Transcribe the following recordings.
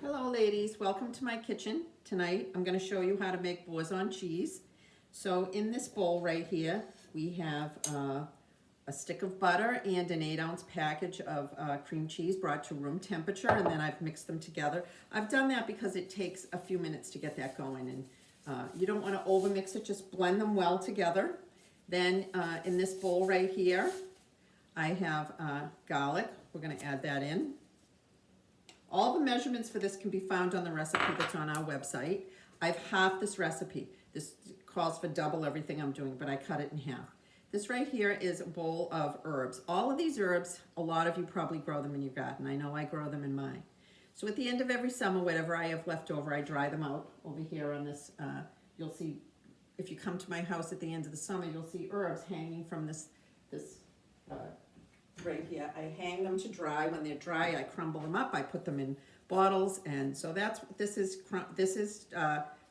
Hello ladies, welcome to my kitchen. Tonight I'm going to show you how to make Boursin cheese. So in this bowl right here we have a stick of butter and an 8-ounce package of cream cheese brought to room temperature, and then I've mixed them together. I've done that because it takes a few minutes to get that going, and you don't want to over mix it, just blend them well together. Then in this bowl right here I have garlic. We're going to add that in. All the measurements for this can be found on the recipe that's on our website. I've halved this recipe. This calls for double everything I'm doing, but I cut it in half. This right here is a bowl of herbs. All of these herbs, a lot of you probably grow them in your garden. I know I grow them in mine. So at the end of every summer, whatever I have left over, I dry them out. Over here on this, you'll see, if you come to my house at the end of the summer, you'll see herbs hanging from this right here. I hang them to dry. When they're dry, I crumble them up. I put them in bottles, and so that's what this is. This is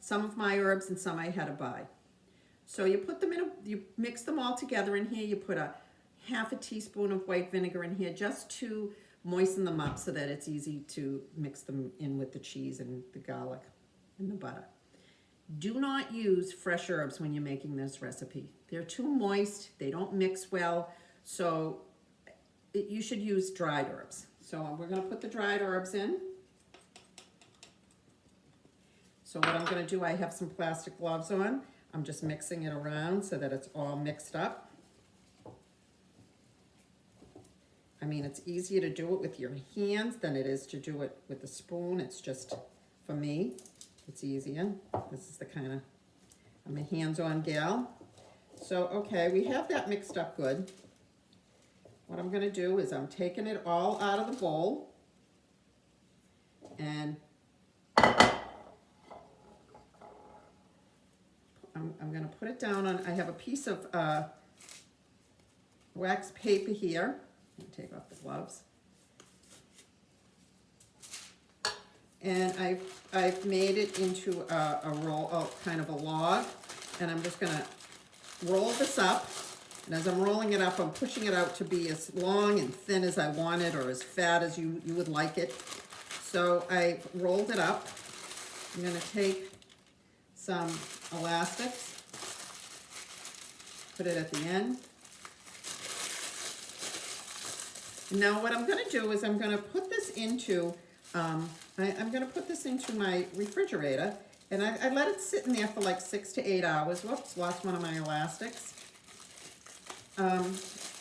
some of my herbs and some I had to buy. So you put them in you mix them all together in here. You put a half a teaspoon of white vinegar in here just to moisten them up so that it's easy to mix them in with the cheese and the garlic and the butter. Do not use fresh herbs when you're making this recipe. They're too moist. They don't mix well. So you should use dried herbs. So we're going to put the dried herbs in. So what I'm going to do, I have some plastic gloves on. I'm just mixing it around so that it's all mixed up. I mean, it's easier to do it with your hands than it is to do it with a spoon. It's just, for me, it's easier. This is the kind of, I'm a hands-on gal. So, okay, we have that mixed up good. What I'm going to do is I'm taking it all out of the bowl, and I'm going to put it down on, I have a piece of wax paper here. Let me take off the gloves. And I've made it into a roll, kind of a log, and I'm just going to roll this up. And as I'm rolling it up, I'm pushing it out to be as long and thin as I want it, or as fat as you would like it. So I rolled it up. I'm going to take some elastics, put it at the end. Now what I'm going to do is I'm going to put this into, I'm going to put this into my refrigerator, and I let it sit in there for like 6 to 8 hours. Whoops, lost one of my elastics. I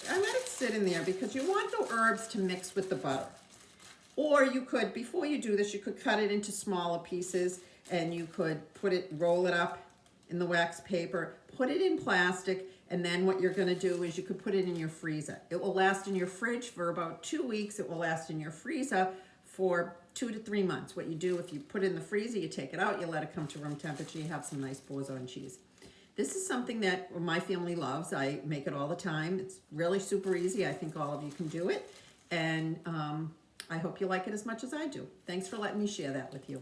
let it sit in there because you want the herbs to mix with the butter. Or you could, before you do this, you could cut it into smaller pieces, and you could roll it up in the wax paper, put it in plastic, and then what you're going to do is you could put it in your freezer. It will last in your fridge for about 2 weeks. It will last in your freezer for 2 to 3 months. What you do, if you put it in the freezer, you take it out, you let it come to room temperature, you have some nice Boursin cheese. This is something that my family loves. I make it all the time. It's really super easy. I think all of you can do it. And I hope you like it as much as I do. Thanks for letting me share that with you.